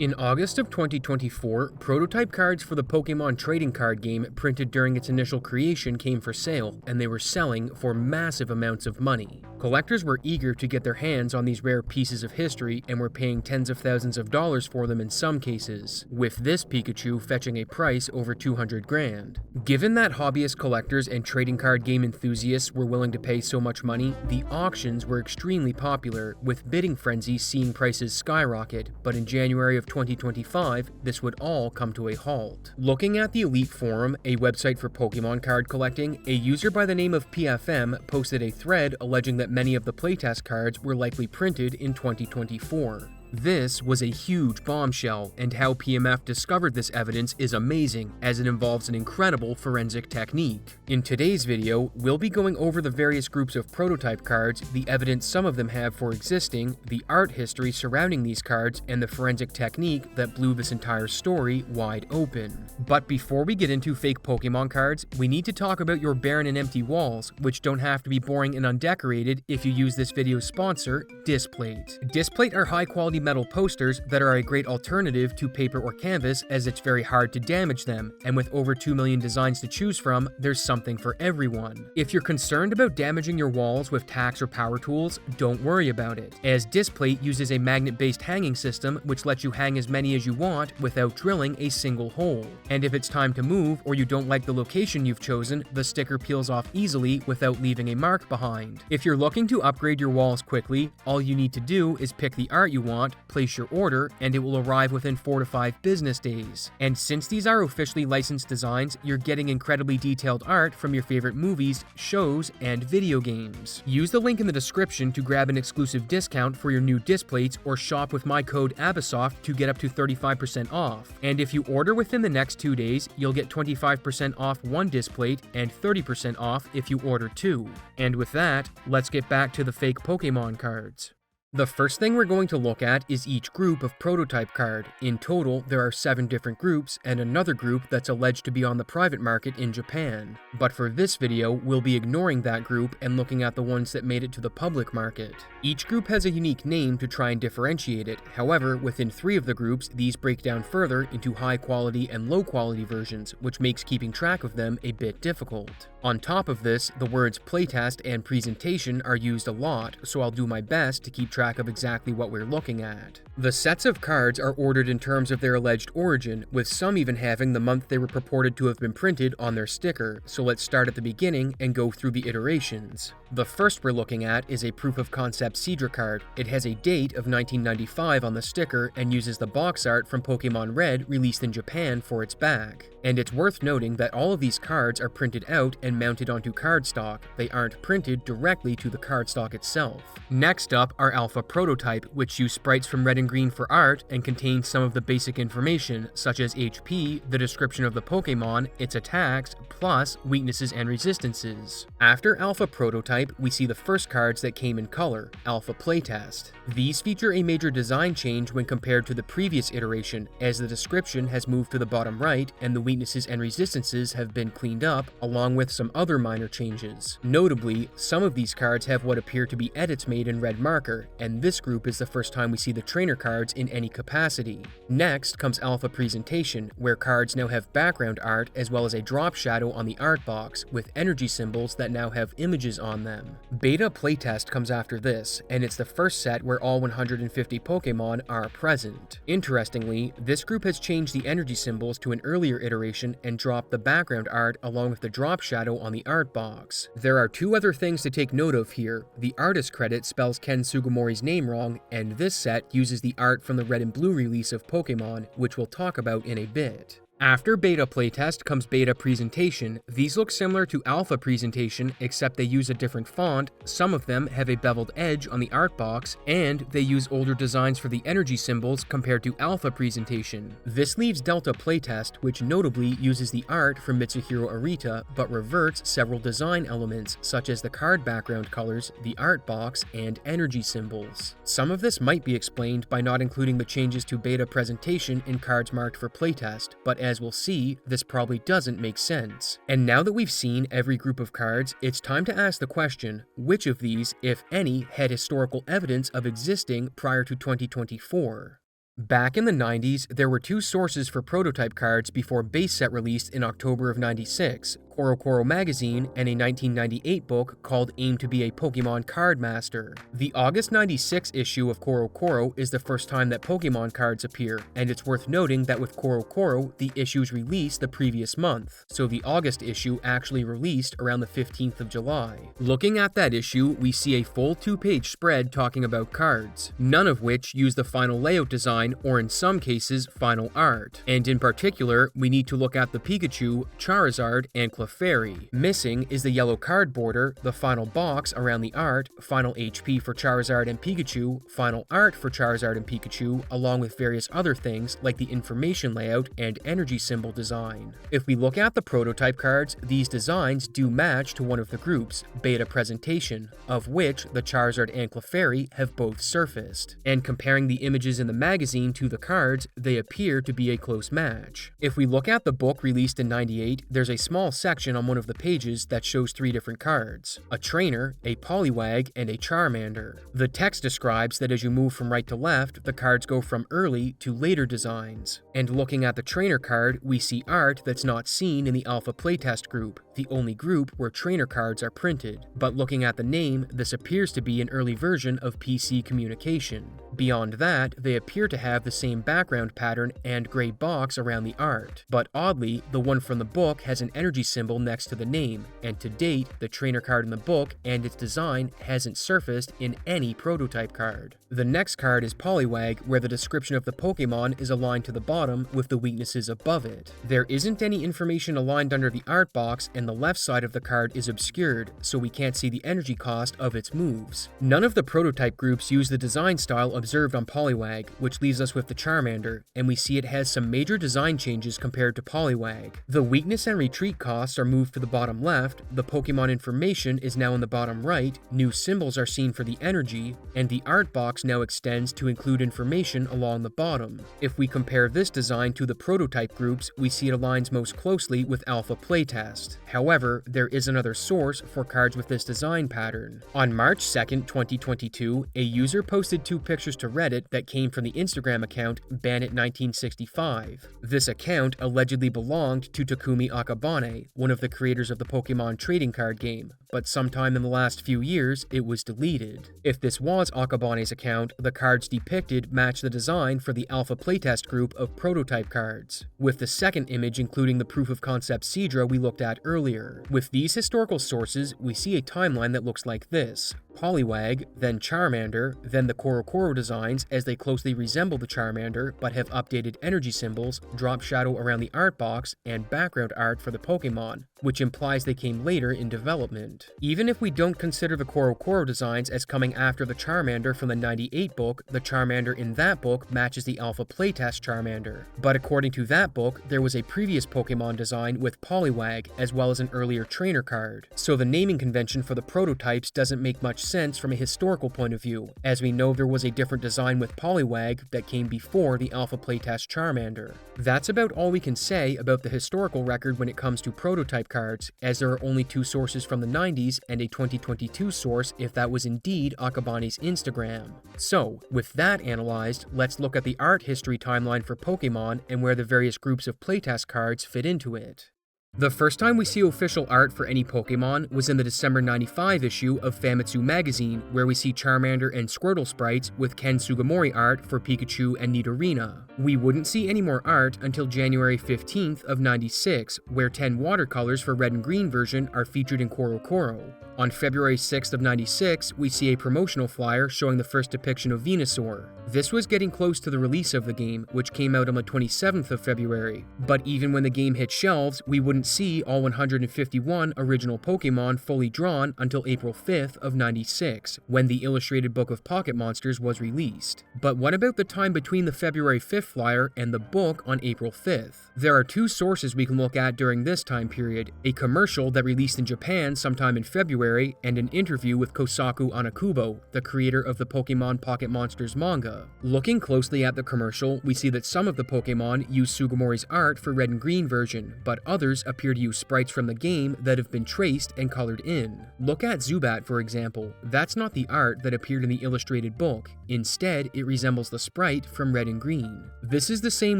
In August of 2024, prototype cards for the Pokemon trading card game printed during its initial creation came for sale, and they were selling for massive amounts of money. Collectors were eager to get their hands on these rare pieces of history and were paying tens of thousands of dollars for them in some cases, with this Pikachu fetching a price over 200 grand. Given that hobbyist collectors and trading card game enthusiasts were willing to pay so much money, the auctions were extremely popular, with bidding frenzies seeing prices skyrocket, but in January of 2025, this would all come to a halt. Looking at the Elite Forum, a website for Pokemon card collecting, a user by the name of PFM posted a thread alleging that many of the playtest cards were likely printed in 2024. This was a huge bombshell, and how PMF discovered this evidence is amazing, as it involves an incredible forensic technique. In today's video, we'll be going over the various groups of prototype cards, the evidence some of them have for existing, the art history surrounding these cards, and the forensic technique that blew this entire story wide open. But before we get into fake Pokemon cards, we need to talk about your barren and empty walls, which don't have to be boring and undecorated if you use this video's sponsor, Displate. Displate are high-quality metal posters that are a great alternative to paper or canvas, as it's very hard to damage them, and with over 2 million designs to choose from, there's something for everyone. If you're concerned about damaging your walls with tacks or power tools, don't worry about it, as Displate uses a magnet-based hanging system which lets you hang as many as you want without drilling a single hole. And if it's time to move or you don't like the location you've chosen, the sticker peels off easily without leaving a mark behind. If you're looking to upgrade your walls quickly, all you need to do is pick the art you want, place your order, and it will arrive within 4 to 5 business days. And since these are officially licensed designs, you're getting incredibly detailed art from your favorite movies, shows, and video games. Use the link in the description to grab an exclusive discount for your new Displates, or shop with my code Abyssoft to get up to 35% off. And if you order within the next 2 days, you'll get 25% off one Displate and 30% off if you order 2. And with that, let's get back to the fake Pokemon cards. The first thing we're going to look at is each group of prototype card. In total, there are 7 different groups, and another group that's alleged to be on the private market in Japan. But for this video, we'll be ignoring that group and looking at the ones that made it to the public market. Each group has a unique name to try and differentiate it. However, within 3 of the groups, these break down further into high quality and low quality versions, which makes keeping track of them a bit difficult. On top of this, the words playtest and presentation are used a lot, so I'll do my best to keep track of exactly what we're looking at. The sets of cards are ordered in terms of their alleged origin, with some even having the month they were purported to have been printed on their sticker, so let's start at the beginning and go through the iterations. The first we're looking at is a proof of concept Seadra card. It has a date of 1995 on the sticker and uses the box art from Pokemon Red released in Japan for its back. And it's worth noting that all of these cards are printed out and mounted onto cardstock. They aren't printed directly to the cardstock itself. Next up are Alpha Prototype, which use sprites from Red and Green for art and contains some of the basic information, such as HP, the description of the Pokemon, its attacks, plus weaknesses and resistances. After Alpha Prototype, we see the first cards that came in color, Alpha Playtest. These feature a major design change when compared to the previous iteration, as the description has moved to the bottom right and the weaknesses and resistances have been cleaned up, along with some other minor changes. Notably, some of these cards have what appear to be edits made in red marker, and this group is the first time we see the trainer cards in any capacity. Next comes Alpha Presentation, where cards now have background art as well as a drop shadow on the art box, with energy symbols that now have images on them. Beta Playtest comes after this, and it's the first set where all 150 Pokemon are present. Interestingly, this group has changed the energy symbols to an earlier iteration and dropped the background art along with the drop shadow on the art box. There are 2 other things to take note of here. The artist credit spells Ken Sugimori's name wrong, and this set uses the art from the Red and Blue release of Pokemon, which we'll talk about in a bit. After Beta Playtest comes Beta Presentation. These look similar to Alpha Presentation, except they use a different font, some of them have a beveled edge on the art box, and they use older designs for the energy symbols compared to Alpha Presentation. This leaves Delta Playtest, which notably uses the art from Mitsuhiro Arita, but reverts several design elements, such as the card background colors, the art box, and energy symbols. Some of this might be explained by not including the changes to Beta Presentation in cards marked for playtest, but as we'll see, this probably doesn't make sense. And now that we've seen every group of cards, it's time to ask the question, which of these, if any, had historical evidence of existing prior to 2024? Back in the 90s, there were two sources for prototype cards before base set released in October of 96, CoroCoro magazine and a 1998 book called Aim to be a Pokemon Card Master. The August 96 issue of CoroCoro is the first time that Pokemon cards appear, and it's worth noting that with CoroCoro, the issues released the previous month, so the August issue actually released around the 15th of July. Looking at that issue, we see a full 2-page spread talking about cards, none of which use the final layout design or in some cases final art. And in particular, we need to look at the Pikachu, Charizard, and Clefairy. Missing is the yellow card border, the final box around the art, final HP for Charizard and Pikachu, final art for Charizard and Pikachu, along with various other things like the information layout and energy symbol design. If we look at the prototype cards, these designs do match to one of the groups, Beta Presentation, of which the Charizard and Clefairy have both surfaced. And comparing the images in the magazine to the cards, they appear to be a close match. If we look at the book released in 98, there's a small section on one of the pages that shows 3 different cards: a trainer, a Poliwag, and a Charmander. The text describes that as you move from right to left, the cards go from early to later designs. And looking at the trainer card, we see art that's not seen in the alpha playtest group, the only group where trainer cards are printed. But looking at the name, this appears to be an early version of PC communication. Beyond that, they appear to have the same background pattern and gray box around the art. But oddly, the one from the book has an energy symbol next to the name, and to date, the trainer card in the book and its design hasn't surfaced in any prototype card. The next card is Poliwag, where the description of the Pokemon is aligned to the bottom with the weaknesses above it. There isn't any information aligned under the art box, and the left side of the card is obscured, so we can't see the energy cost of its moves. None of the prototype groups use the design style observed on Poliwag, which leaves us with the Charmander, and we see it has some major design changes compared to Poliwag. The weakness and retreat costs are moved to the bottom left, the Pokemon information is now in the bottom right, new symbols are seen for the energy, and the art box now extends to include information along the bottom. If we compare this design to the prototype groups, we see it aligns most closely with Alpha Playtest. However, there is another source for cards with this design pattern. On March 2nd, 2022, a user posted 2 pictures to Reddit that came from the Instagram account Bandit1965. This account allegedly belonged to Takumi Akabane, one of the creators of the Pokemon trading card game, but sometime in the last few years, it was deleted. If this was Akabane's account, the cards depicted match the design for the Alpha Playtest group of prototype cards, with the second image including the proof of concept Seadra we looked at earlier. With these historical sources, we see a timeline that looks like this: Poliwag, then Charmander, then the CoroCoro designs as they closely resemble the Charmander but have updated energy symbols, drop shadow around the art box, and background art for the Pokemon, which implies they came later in development. Even if we don't consider the CoroCoro designs as coming after the Charmander from the 98 book, the Charmander in that book matches the Alpha Playtest Charmander. But according to that book, there was a previous Pokemon design with Poliwag, as well as an earlier trainer card. So the naming convention for the prototypes doesn't make much sense from a historical point of view, as we know there was a different design with Poliwag that came before the Alpha Playtest Charmander. That's about all we can say about the historical record when it comes to prototype cards, as there are only 2 sources from the 90s and a 2022 source if that was indeed Akabane's Instagram. So, with that analyzed, let's look at the art history timeline for Pokemon and where the various groups of playtest cards fit into it. The first time we see official art for any Pokemon was in the December 95 issue of Famitsu magazine, where we see Charmander and Squirtle sprites with Ken Sugimori art for Pikachu and Nidorina. We wouldn't see any more art until January 15th of 96, where 10 watercolors for Red and Green version are featured in CoroCoro. On February 6th of 96, we see a promotional flyer showing the first depiction of Venusaur. This was getting close to the release of the game, which came out on the 27th of February. But even when the game hit shelves, we wouldn't see all 151 original Pokemon fully drawn until April 5th of 96, when the illustrated book of Pocket Monsters was released. But what about the time between the February 5th flyer and the book on April 5th? There are 2 sources we can look at during this time period: a commercial that released in Japan sometime in February, and an interview with Kosaku Anakubo, the creator of the Pokemon Pocket Monsters manga. Looking closely at the commercial, we see that some of the Pokemon use Sugimori's art for Red and Green version, but others appear to use sprites from the game that have been traced and colored in. Look at Zubat, for example. That's not the art that appeared in the illustrated book. Instead, it resembles the sprite from Red and Green. This is the same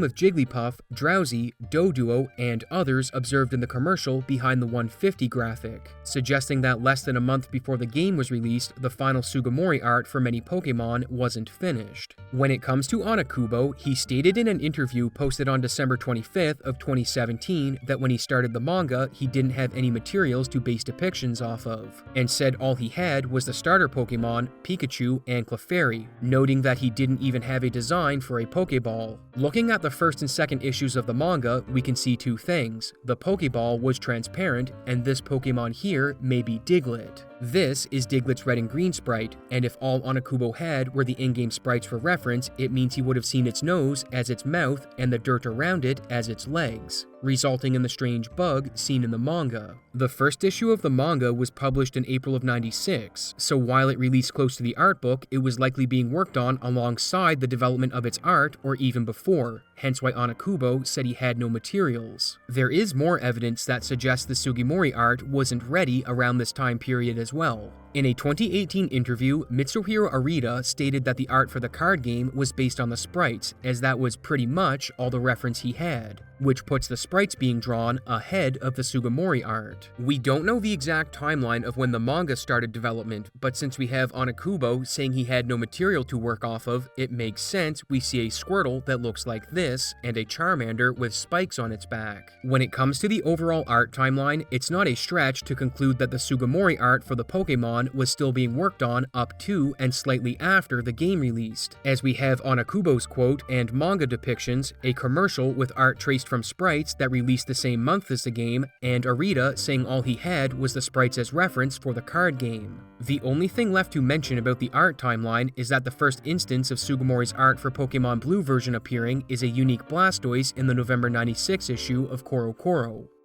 with Jigglypuff, Drowsy, Doduo, and others observed in the commercial behind the 150 graphic, suggesting that less than a month before the game was released, the final Sugimori art for many Pokemon wasn't finished. When it comes to Anakubo, he stated in an interview posted on December 25th of 2017 that when he started the manga, he didn't have any materials to base depictions off of, and said all he had was the starter Pokemon, Pikachu, and Clefairy, noting that he didn't even have a design for a Pokeball. Looking at the first and second issues of the manga, we can see two things. The Pokeball was transparent, and this Pokemon here may be Diglett. This is Diglett's Red and Green sprite, and if all Anakubo had were the in-game sprites for reference, it means he would have seen its nose as its mouth and the dirt around it as its legs, resulting in the strange bug seen in the manga. The first issue of the manga was published in April of '96, so while it released close to the art book, it was likely being worked on alongside the development of its art or even before, hence why Anakubo said he had no materials. There is more evidence that suggests the Sugimori art wasn't ready around this time period as well. In a 2018 interview, Mitsuhiro Arita stated that the art for the card game was based on the sprites, as that was pretty much all the reference he had, which puts the sprites being drawn ahead of the Sugimori art. We don't know the exact timeline of when the manga started development, but since we have Anakubo saying he had no material to work off of, it makes sense we see a Squirtle that looks like this and a Charmander with spikes on its back. When it comes to the overall art timeline, it's not a stretch to conclude that the Sugimori art for the Pokemon was still being worked on up to and slightly after the game released, as we have Anakubo's quote and manga depictions, a commercial with art traced from sprites that released the same month as the game, and Arita saying all he had was the sprites as reference for the card game. The only thing left to mention about the art timeline is that the first instance of Sugimori's art for Pokemon Blue version appearing is a unique Blastoise in the November '96 issue of Koro.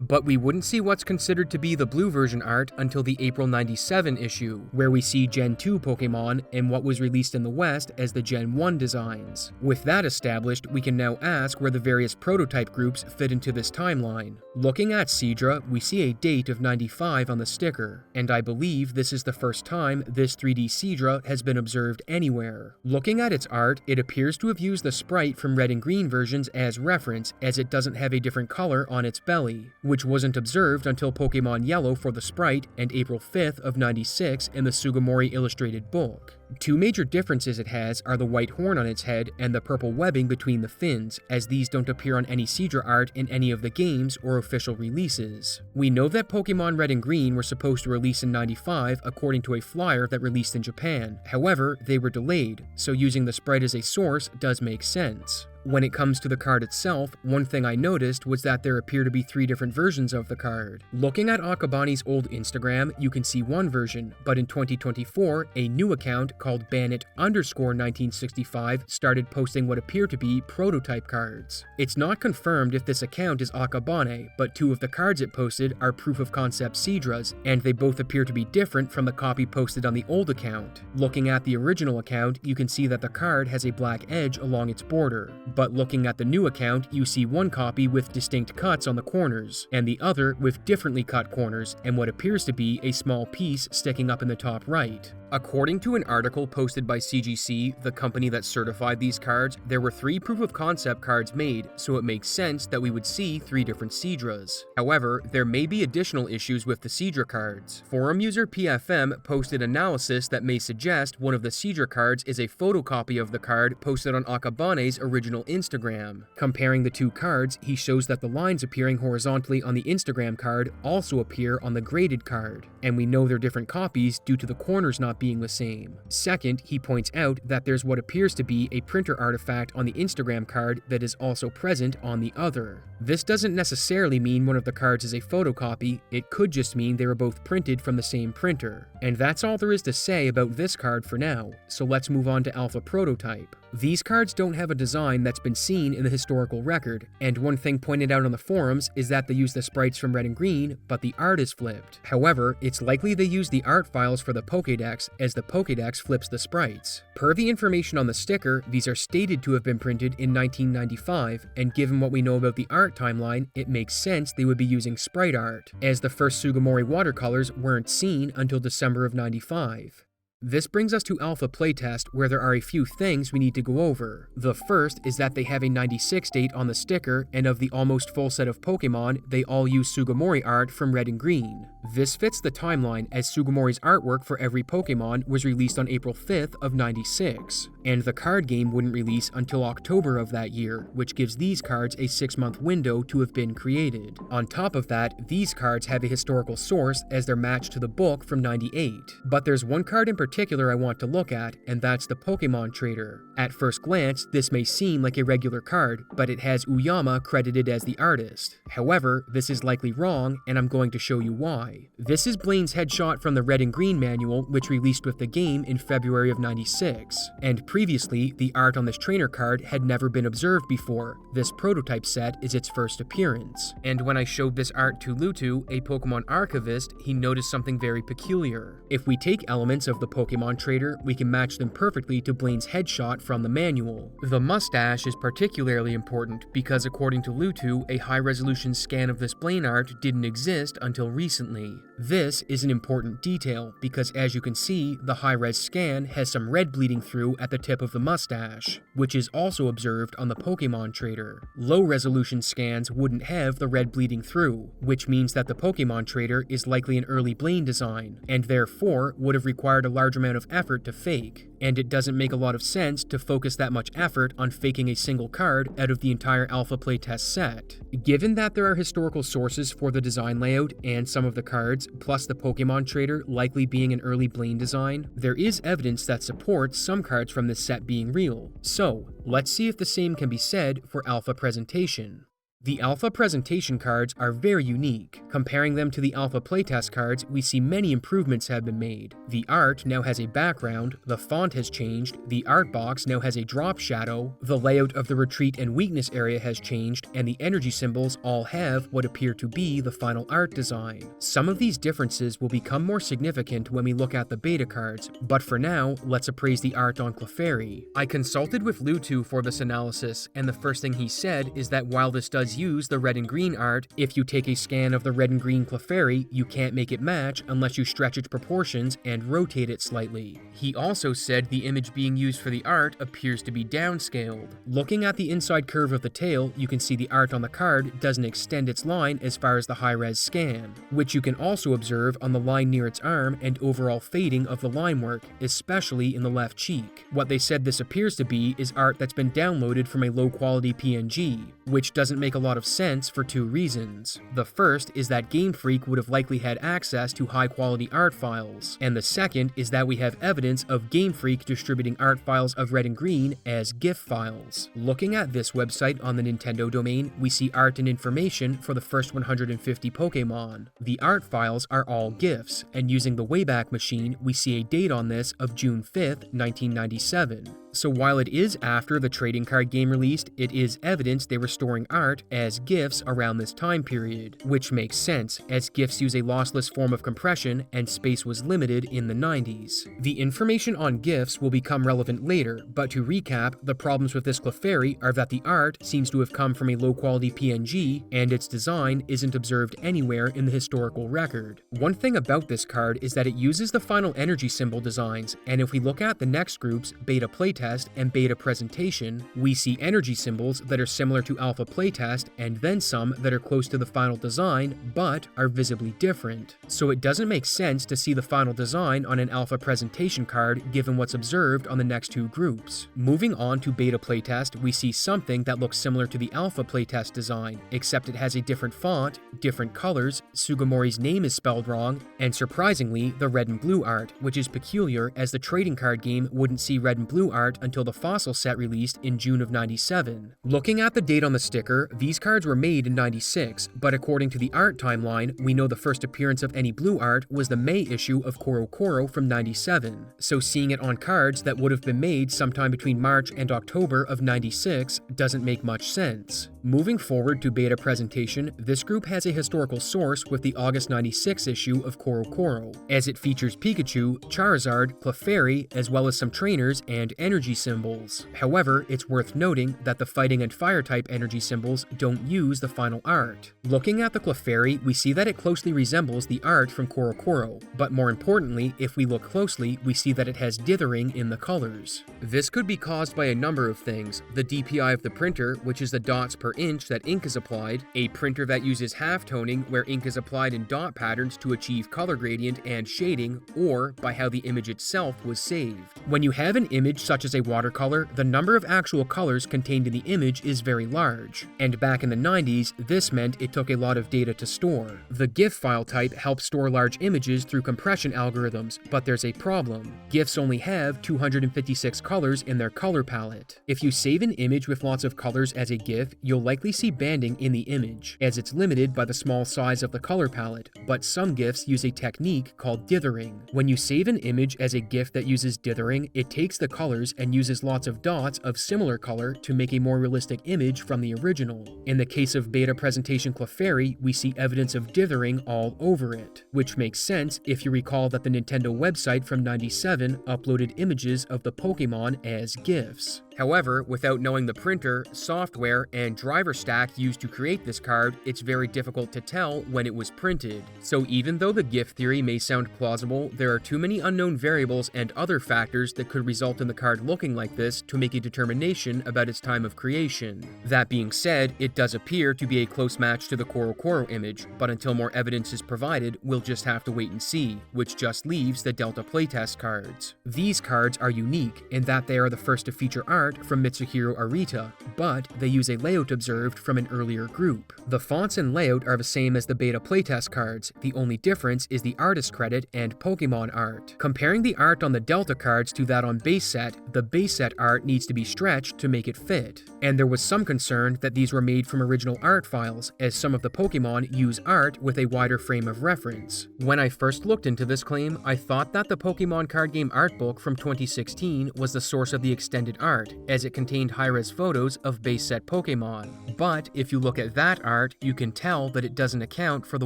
But we wouldn't see what's considered to be the Blue version art until the April '97 issue, where we see Gen 2 Pokemon and what was released in the West as the Gen 1 designs. With that established, we can now ask where the various prototype groups fit into this timeline. Looking at Seadra, we see a date of '95 on the sticker, and I believe this is the first time this 3D Seadra has been observed anywhere. Looking at its art, it appears to have used the sprite from Red and Green versions as reference, as it doesn't have a different color on its belly, which wasn't observed until Pokemon Yellow for the sprite and April 5th of '96 in the Sugimori illustrated book. Two major differences it has are the white horn on its head and the purple webbing between the fins, as these don't appear on any Seadra art in any of the games or official releases. We know that Pokemon Red and Green were supposed to release in '95 according to a flyer that released in Japan, however, they were delayed, so using the sprite as a source does make sense. When it comes to the card itself, one thing I noticed was that there appear to be 3 different versions of the card. Looking at Akabani's old Instagram, you can see one version, but in 2024, a new account called Bannet_1965 started posting what appear to be prototype cards. It's not confirmed if this account is Akabane, but 2 of the cards it posted are proof of concept Seadras, and they both appear to be different from the copy posted on the old account. Looking at the original account, you can see that the card has a black edge along its border. But looking at the new account, you see one copy with distinct cuts on the corners, and the other with differently cut corners, and what appears to be a small piece sticking up in the top right. According to an article posted by CGC, the company that certified these cards, there were 3 proof-of-concept cards made, so it makes sense that we would see 3 different Seadras. However, there may be additional issues with the Seadra cards. Forum user PFM posted analysis that may suggest one of the Seadra cards is a photocopy of the card posted on Akabane's original Instagram. Comparing the 2 cards, he shows that the lines appearing horizontally on the Instagram card also appear on the graded card, and we know they're different copies due to the corners not being the same. Second, he points out that there's what appears to be a printer artifact on the Instagram card that is also present on the other. This doesn't necessarily mean one of the cards is a photocopy, it could just mean they were both printed from the same printer. And that's all there is to say about this card for now, so let's move on to Alpha Prototype. These cards don't have a design that's been seen in the historical record, and one thing pointed out on the forums is that they use the sprites from Red and Green, but the art is flipped. However, it's likely they use the art files for the Pokédex, as the Pokédex flips the sprites. Per the information on the sticker, these are stated to have been printed in 1995, and given what we know about the art timeline, it makes sense they would be using sprite art, as the first Sugimori watercolors weren't seen until December of '95. This brings us to Alpha Playtest, where there are a few things we need to go over. The first is that they have a 96 date on the sticker, and of the almost full set of Pokemon, they all use Sugimori art from Red and Green. This fits the timeline, as Sugimori's artwork for every Pokemon was released on April 5th of 96, and the card game wouldn't release until October of that year, which gives these cards a 6-month window to have been created. On top of that, these cards have a historical source as they're matched to the book from 98. But there's one card in particular I want to look at, and that's the Pokemon Trader. At first glance, this may seem like a regular card, but it has Uyama credited as the artist. However, this is likely wrong, and I'm going to show you why. This is Blaine's headshot from the Red and Green manual, which released with the game in February of 96. And previously, the art on this trainer card had never been observed before. This prototype set is its first appearance. And when I showed this art to Lutu, a Pokemon archivist, he noticed something very peculiar. If we take elements of the Pokemon Trader, we can match them perfectly to Blaine's headshot from the manual. The mustache is particularly important because according to Lutu, a high-resolution scan of this Blaine art didn't exist until recently. This is an important detail because as you can see, the high-res scan has some red bleeding through at the tip of the mustache, which is also observed on the Pokemon Trader. Low-resolution scans wouldn't have the red bleeding through, which means that the Pokemon Trader is likely an early Blaine design, and therefore would have required a large amount of effort to fake. And it doesn't make a lot of sense to focus that much effort on faking a single card out of the entire Alpha Playtest set. Given that there are historical sources for the design layout and some of the cards, plus the Pokemon Trader likely being an early Blaine design, there is evidence that supports some cards from this set being real. So, let's see if the same can be said for Alpha Presentation. The Alpha Presentation cards are very unique. Comparing them to the Alpha Playtest cards, we see many improvements have been made. The art now has a background, the font has changed, the art box now has a drop shadow, the layout of the retreat and weakness area has changed, and the energy symbols all have what appear to be the final art design. Some of these differences will become more significant when we look at the beta cards, but for now, let's appraise the art on Clefairy. I consulted with Lutu for this analysis, and the first thing he said is that while this does use the red and green art, if you take a scan of the red and green Clefairy, you can't make it match unless you stretch its proportions and rotate it slightly. He also said the image being used for the art appears to be downscaled. Looking at the inside curve of the tail, you can see the art on the card doesn't extend its line as far as the high-res scan, which you can also observe on the line near its arm and overall fading of the line work, especially in the left cheek. What they said this appears to be is art that's been downloaded from a low-quality PNG, which doesn't make a lot of sense for two reasons. The first is that Game Freak would have likely had access to high-quality art files, and the second is that we have evidence of Game Freak distributing art files of red and green as GIF files. Looking at this website on the Nintendo domain, we see art and information for the first 150 Pokemon. The art files are all GIFs, and using the Wayback Machine, we see a date on this of June 5th, 1997. So while it is after the trading card game released, it is evidence they were storing art as GIFs around this time period, which makes sense, as GIFs use a lossless form of compression and space was limited in the 90s. The information on GIFs will become relevant later, but to recap, the problems with this Clefairy are that the art seems to have come from a low-quality PNG, and its design isn't observed anywhere in the historical record. One thing about this card is that it uses the final energy symbol designs, and if we look at the next groups, Beta Playtest and Beta Presentation, we see energy symbols that are similar to Alpha Playtest and then some that are close to the final design but are visibly different. So it doesn't make sense to see the final design on an Alpha Presentation card given what's observed on the next two groups. Moving on to Beta Playtest, we see something that looks similar to the Alpha Playtest design, except it has a different font, different colors, Sugimori's name is spelled wrong, and surprisingly, the red and blue art, which is peculiar as the trading card game wouldn't see red and blue art until the Fossil set released in June of 97. Looking at the date on the sticker, these cards were made in 96, but according to the art timeline, we know the first appearance of any blue art was the May issue of Koro Koro from 97, so seeing it on cards that would have been made sometime between March and October of 96 doesn't make much sense. Moving forward to Beta Presentation, this group has a historical source with the August 96 issue of Koro Koro, as it features Pikachu, Charizard, Clefairy, as well as some trainers and energy energy symbols. However, it's worth noting that the fighting and fire type energy symbols don't use the final art. Looking at the Clefairy, we see that it closely resembles the art from Korokoro, but more importantly, if we look closely, we see that it has dithering in the colors. This could be caused by a number of things: the DPI of the printer, which is the dots per inch that ink is applied, a printer that uses half-toning where ink is applied in dot patterns to achieve color gradient and shading, or by how the image itself was saved. When you have an image such as a watercolor, the number of actual colors contained in the image is very large, and back in the 90s, this meant it took a lot of data to store. The GIF file type helps store large images through compression algorithms, but there's a problem. GIFs only have 256 colors in their color palette. If you save an image with lots of colors as a GIF, you'll likely see banding in the image, as it's limited by the small size of the color palette, but some GIFs use a technique called dithering. When you save an image as a GIF that uses dithering, it takes the colors and uses lots of dots of similar color to make a more realistic image from the original. In the case of beta presentation Clefairy, we see evidence of dithering all over it, which makes sense if you recall that the Nintendo website from '97 uploaded images of the Pokemon as GIFs. However, without knowing the printer, software, and driver stack used to create this card, it's very difficult to tell when it was printed. So even though the GIF theory may sound plausible, there are too many unknown variables and other factors that could result in the card looking like this to make a determination about its time of creation. That being said, it does appear to be a close match to the Korokoro image, but until more evidence is provided, we'll just have to wait and see, which just leaves the Delta playtest cards. These cards are unique in that they are the first to feature art from Mitsuhiro Arita, but they use a layout observed from an earlier group. The fonts and layout are the same as the beta playtest cards, the only difference is the artist credit and Pokemon art. Comparing the art on the Delta cards to that on base set, the base set art needs to be stretched to make it fit. And there was some concern that these were made from original art files, as some of the Pokemon use art with a wider frame of reference. When I first looked into this claim, I thought that the Pokemon card game art book from 2016 was the source of the extended art, as it contained high-res photos of base set Pokemon. But if you look at that art, you can tell that it doesn't account for the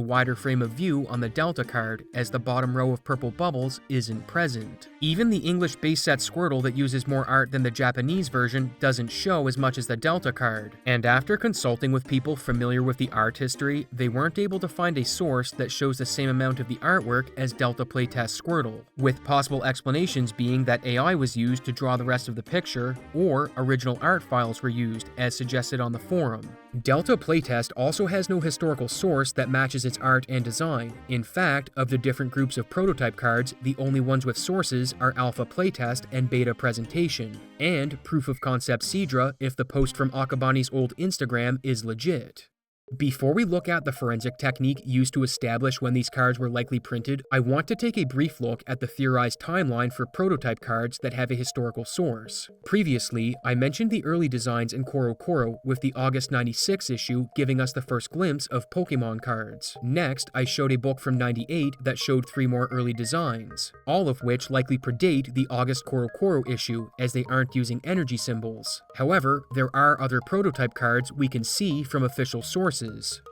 wider frame of view on the Delta card, as the bottom row of purple bubbles isn't present. Even the English base set Squirtle that uses more art than the Japanese version doesn't show as much as the Delta card. And after consulting with people familiar with the art history, they weren't able to find a source that shows the same amount of the artwork as Delta playtest Squirtle, with possible explanations being that AI was used to draw the rest of the picture, or original art files were used, as suggested on the forum. Delta playtest also has no historical source that matches its art and design. In fact, of the different groups of prototype cards, the only ones with sources are Alpha playtest and Beta presentation, and Proof of Concept Seadra if the post from Akabani's old Instagram is legit. Before we look at the forensic technique used to establish when these cards were likely printed, I want to take a brief look at the theorized timeline for prototype cards that have a historical source. Previously, I mentioned the early designs in Korokoro, with the August 96 issue giving us the first glimpse of Pokemon cards. Next, I showed a book from '98 that showed 3 more early designs, all of which likely predate the August Korokoro issue, as they aren't using energy symbols. However, there are other prototype cards we can see from official sources.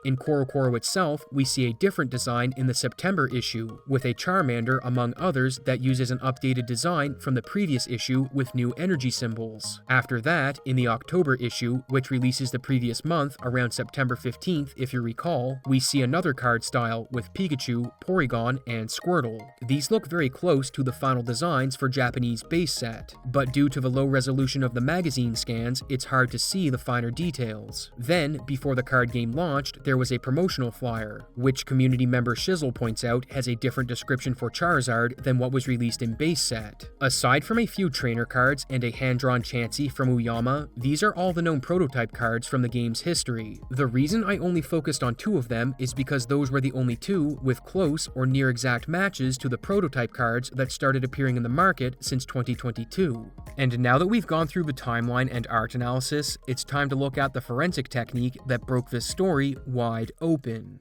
In Korokoro itself, we see a different design in the September issue, with a Charmander among others that uses an updated design from the previous issue with new energy symbols. After that, in the October issue, which releases the previous month around September 15th if you recall, we see another card style with Pikachu, Porygon, and Squirtle. These look very close to the final designs for Japanese base set, but due to the low resolution of the magazine scans, it's hard to see the finer details. Then, before the card game launched, there was a promotional flyer, which community member Shizzle points out has a different description for Charizard than what was released in base set. Aside from a few trainer cards and a hand-drawn Chansey from Uyama, these are all the known prototype cards from the game's history. The reason I only focused on 2 of them is because those were the only 2 with close or near exact matches to the prototype cards that started appearing in the market since 2022. And now that we've gone through the timeline and art analysis, it's time to look at the forensic technique that broke this story wide open.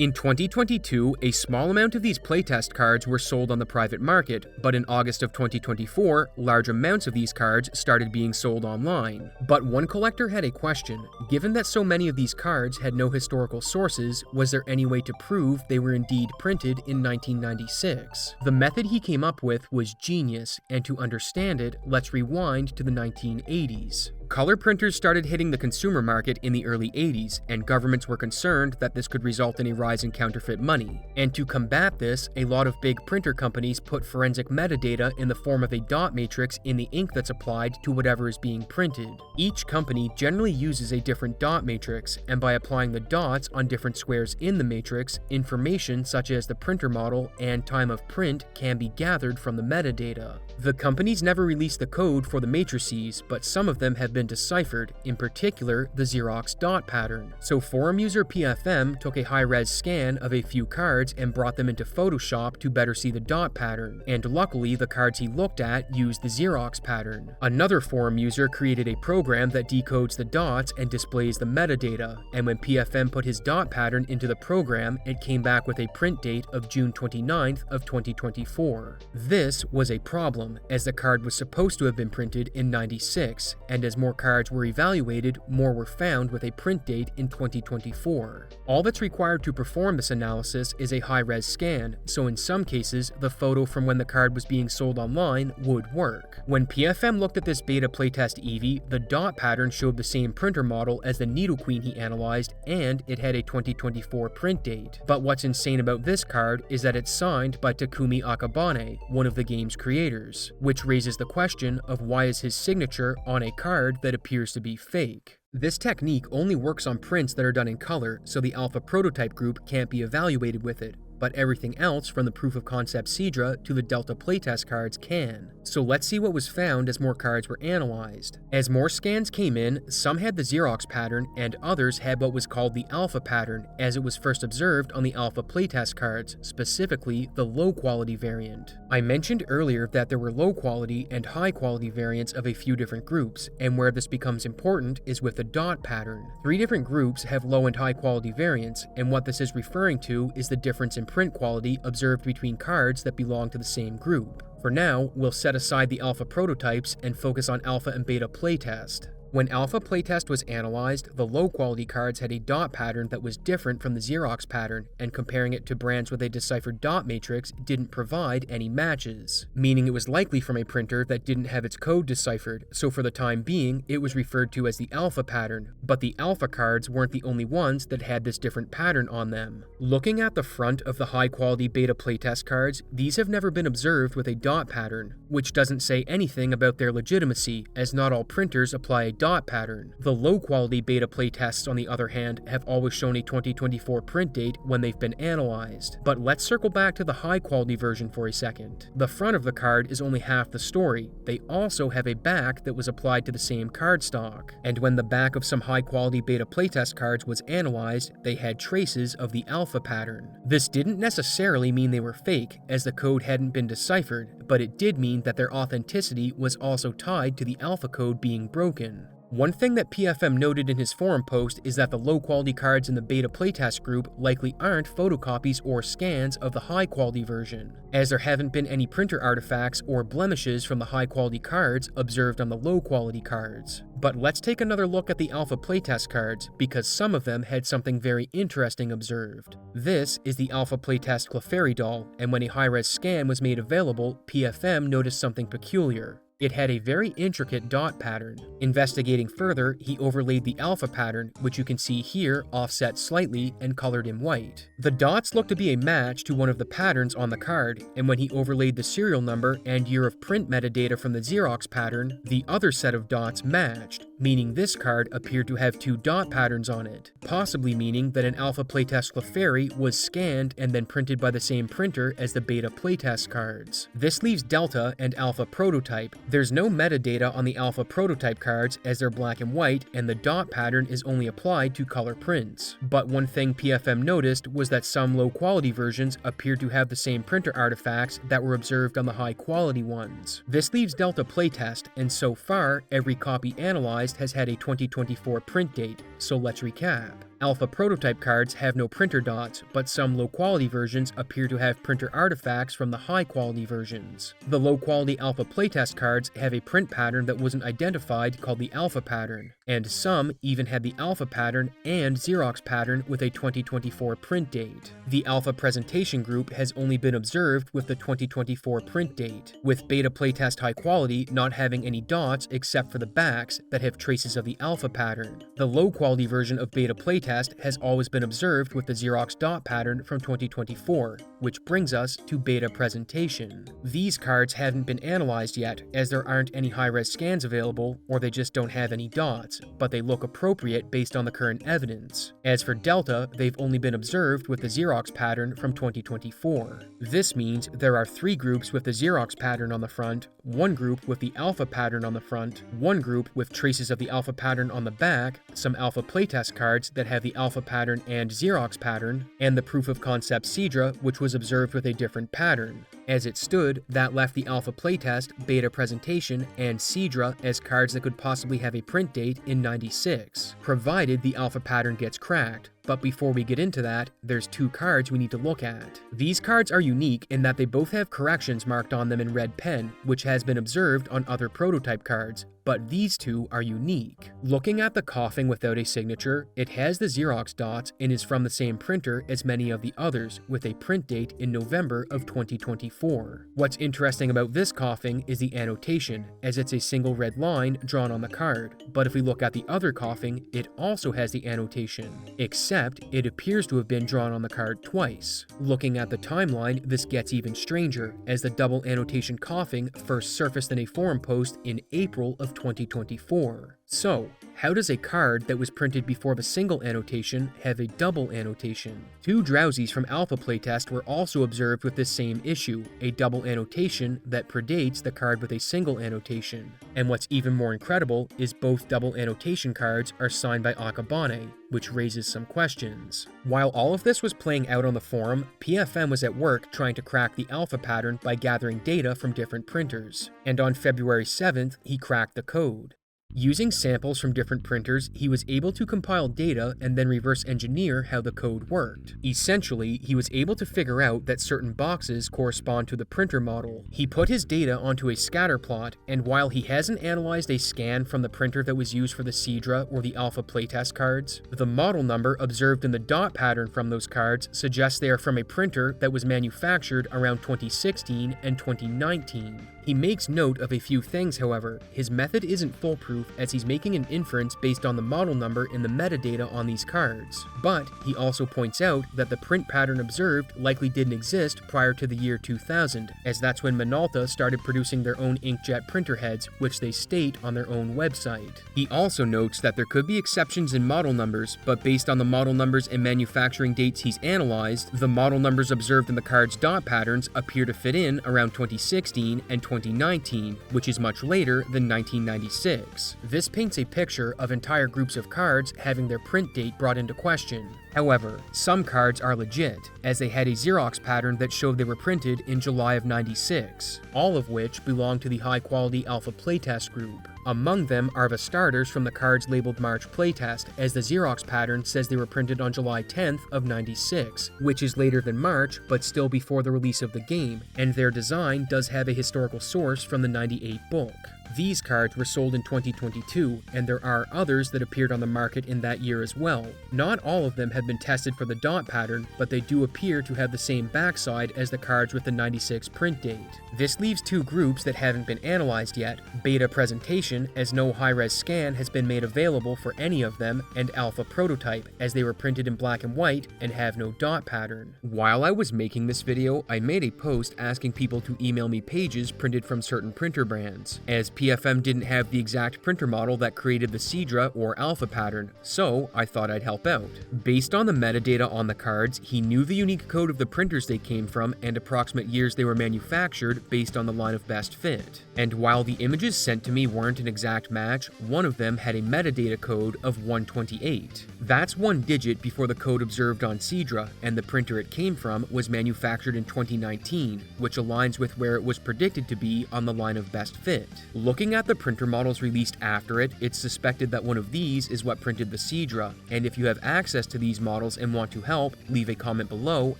In 2022, a small amount of these playtest cards were sold on the private market, but in August of 2024, large amounts of these cards started being sold online. But one collector had a question. Given that so many of these cards had no historical sources, was there any way to prove they were indeed printed in 1996? The method he came up with was genius, and to understand it, let's rewind to the 1980s. Color printers started hitting the consumer market in the early 80s, and governments were concerned that this could result in a rise in counterfeit money. And to combat this, a lot of big printer companies put forensic metadata in the form of a dot matrix in the ink that's applied to whatever is being printed. Each company generally uses a different dot matrix, and by applying the dots on different squares in the matrix, information such as the printer model and time of print can be gathered from the metadata. The companies never released the code for the matrices, but some of them have been deciphered, in particular the Xerox dot pattern. So forum user PFM took a high-res scan of a few cards and brought them into Photoshop to better see the dot pattern, and luckily the cards he looked at used the Xerox pattern. Another forum user created a program that decodes the dots and displays the metadata, and when PFM put his dot pattern into the program, it came back with a print date of June 29th of 2024. This was a problem, as the card was supposed to have been printed in 96, and as more cards were evaluated, more were found with a print date in 2024. All that's required to perform this analysis is a high-res scan, so in some cases, the photo from when the card was being sold online would work. When PFM looked at this beta playtest Eevee, the dot pattern showed the same printer model as the Needle Queen he analyzed, and it had a 2024 print date. But what's insane about this card is that it's signed by Takumi Akabane, one of the game's creators, which raises the question of why is his signature on a card that appears to be fake. This technique only works on prints that are done in color, so the alpha prototype group can't be evaluated with it, but everything else from the proof of concept Seadra to the Delta playtest cards can. So let's see what was found as more cards were analyzed. As more scans came in, some had the Xerox pattern and others had what was called the alpha pattern, as it was first observed on the alpha playtest cards, specifically the low quality variant. I mentioned earlier that there were low quality and high quality variants of a few different groups, and where this becomes important is with the dot pattern. 3 different groups have low and high quality variants, and what this is referring to is the difference in print quality observed between cards that belong to the same group. For now, we'll set aside the alpha prototypes and focus on alpha and beta playtest. When alpha playtest was analyzed, the low-quality cards had a dot pattern that was different from the Xerox pattern, and comparing it to brands with a deciphered dot matrix didn't provide any matches, meaning it was likely from a printer that didn't have its code deciphered, so for the time being, it was referred to as the alpha pattern. But the alpha cards weren't the only ones that had this different pattern on them. Looking at the front of the high-quality beta playtest cards, these have never been observed with a dot pattern, which doesn't say anything about their legitimacy, as not all printers apply a dot pattern. The low-quality beta playtests, on the other hand, have always shown a 2024 print date when they've been analyzed. But let's circle back to the high-quality version for a second. The front of the card is only half the story. They also have a back that was applied to the same cardstock. And when the back of some high-quality beta playtest cards was analyzed, they had traces of the alpha pattern. This didn't necessarily mean they were fake, as the code hadn't been deciphered, but it did mean that their authenticity was also tied to the alpha code being broken. One thing that PFM noted in his forum post is that the low-quality cards in the beta playtest group likely aren't photocopies or scans of the high-quality version, as there haven't been any printer artifacts or blemishes from the high-quality cards observed on the low-quality cards. But let's take another look at the alpha playtest cards, because some of them had something very interesting observed. This is the alpha playtest Clefairy doll, and when a high-res scan was made available, PFM noticed something peculiar. It had a very intricate dot pattern. Investigating further, he overlaid the alpha pattern, which you can see here offset slightly and colored in white. The dots look to be a match to one of the patterns on the card, and when he overlaid the serial number and year of print metadata from the Xerox pattern, the other set of dots matched, meaning this card appeared to have 2 dot patterns on it, possibly meaning that an alpha playtest Clefairy was scanned and then printed by the same printer as the beta playtest cards. This leaves Delta and Alpha Prototype. There's no metadata on the Alpha Prototype cards as they're black and white, and the dot pattern is only applied to color prints. But one thing PFM noticed was that some low-quality versions appeared to have the same printer artifacts that were observed on the high-quality ones. This leaves Delta playtest, and so far, every copy analyzed has had a 2024 print date, so let's recap. Alpha prototype cards have no printer dots, but some low-quality versions appear to have printer artifacts from the high-quality versions. The low-quality Alpha playtest cards have a print pattern that wasn't identified called the Alpha pattern, and some even had the Alpha pattern and Xerox pattern with a 2024 print date. The Alpha presentation group has only been observed with the 2024 print date, with beta playtest high quality not having any dots except for the backs that have traces of the Alpha pattern. The low-quality version of beta playtest has always been observed with the Xerox dot pattern from 2024, which brings us to beta presentation. These cards haven't been analyzed yet, as there aren't any high-res scans available, or they just don't have any dots, but they look appropriate based on the current evidence. As for Delta, they've only been observed with the Xerox pattern from 2024. This means there are 3 groups with the Xerox pattern on the front, 1 group with the Alpha pattern on the front, 1 group with traces of the Alpha pattern on the back, some Alpha playtest cards that have the Alpha pattern and Xerox pattern, and the proof of concept Sidra, which was observed with a different pattern. As it stood, that left the Alpha playtest, beta presentation, and Sidra as cards that could possibly have a print date in '96, provided the Alpha pattern gets cracked. But before we get into that, there's 2 cards we need to look at. These cards are unique in that they both have corrections marked on them in red pen, which has been observed on other prototype cards, but these 2 are unique. Looking at the coughing without a signature, it has the Xerox dots and is from the same printer as many of the others, with a print date in November of 2024. What's interesting about this coughing is the annotation, as it's a single red line drawn on the card, but if we look at the other coughing, it also has the annotation, except it appears to have been drawn on the card twice. Looking at the timeline, this gets even stranger, as the double annotation coughing first surfaced in a forum post in April of 2024. So, how does a card that was printed before the single annotation have a double annotation? 2 drowsies from Alpha playtest were also observed with this same issue, a double annotation that predates the card with a single annotation. And what's even more incredible is both double annotation cards are signed by Akabane, which raises some questions. While all of this was playing out on the forum, PFM was at work trying to crack the Alpha pattern by gathering data from different printers, and on February 7th, he cracked the code. Using samples from different printers, he was able to compile data and then reverse engineer how the code worked. Essentially, he was able to figure out that certain boxes correspond to the printer model. He put his data onto a scatter plot, and while he hasn't analyzed a scan from the printer that was used for the Sidra or the Alpha playtest cards, the model number observed in the dot pattern from those cards suggests they are from a printer that was manufactured around 2016 and 2019. He makes note of a few things, however. His method isn't foolproof, as he's making an inference based on the model number in the metadata on these cards. But he also points out that the print pattern observed likely didn't exist prior to the year 2000, as that's when Minolta started producing their own inkjet printer heads, which they state on their own website. He also notes that there could be exceptions in model numbers, but based on the model numbers and manufacturing dates he's analyzed, the model numbers observed in the card's dot patterns appear to fit in around 2016 and 2019, which is much later than 1996. This paints a picture of entire groups of cards having their print date brought into question. However, some cards are legit, as they had a Xerox pattern that showed they were printed in July of '96, all of which belong to the high-quality Alpha playtest group. Among them are the starters from the cards labeled March playtest, as the Xerox pattern says they were printed on July 10th of '96, which is later than March, but still before the release of the game, and their design does have a historical source from the '98 book. These cards were sold in 2022, and there are others that appeared on the market in that year as well. Not all of them have been tested for the dot pattern, but they do appear to have the same backside as the cards with the '96 print date. This leaves 2 groups that haven't been analyzed yet: beta presentation, as no high-res scan has been made available for any of them, and alpha prototype, as they were printed in black and white and have no dot pattern. While I was making this video, I made a post asking people to email me pages printed from certain printer brands, as PFM didn't have the exact printer model that created the Sidra or Alpha pattern, so I thought I'd help out. Based on the metadata on the cards, he knew the unique code of the printers they came from and approximate years they were manufactured based on the line of best fit. And while the images sent to me weren't an exact match, one of them had a metadata code of 128. That's 1 digit before the code observed on Sidra, and the printer it came from was manufactured in 2019, which aligns with where it was predicted to be on the line of best fit. Looking at the printer models released after it, it's suspected that one of these is what printed the Seadra, and if you have access to these models and want to help, leave a comment below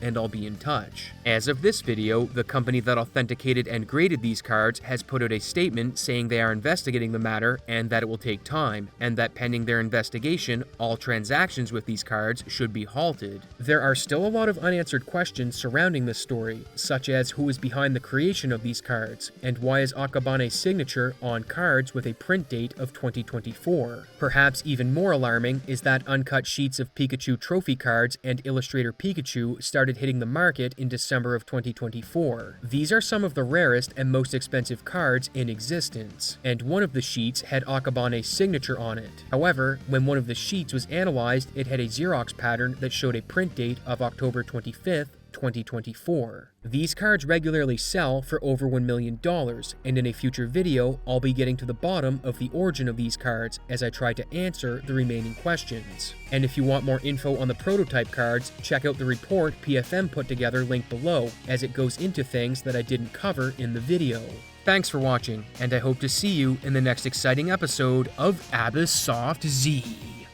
and I'll be in touch. As of this video, the company that authenticated and graded these cards has put out a statement saying they are investigating the matter and that it will take time, and that pending their investigation, all transactions with these cards should be halted. There are still a lot of unanswered questions surrounding this story, such as who is behind the creation of these cards, and why is Akabane's signature on cards with a print date of 2024. Perhaps even more alarming is that uncut sheets of Pikachu trophy cards and Illustrator Pikachu started hitting the market in December of 2024. These are some of the rarest and most expensive cards in existence, and one of the sheets had Akabane's signature on it. However, when one of the sheets was analyzed, it had a Xerox pattern that showed a print date of October 25th, 2024. These cards regularly sell for over $1 million, and in a future video, I'll be getting to the bottom of the origin of these cards as I try to answer the remaining questions. And if you want more info on the prototype cards, check out the report PFM put together linked below, as it goes into things that I didn't cover in the video. Thanks for watching, and I hope to see you in the next exciting episode of Abyssoft Z.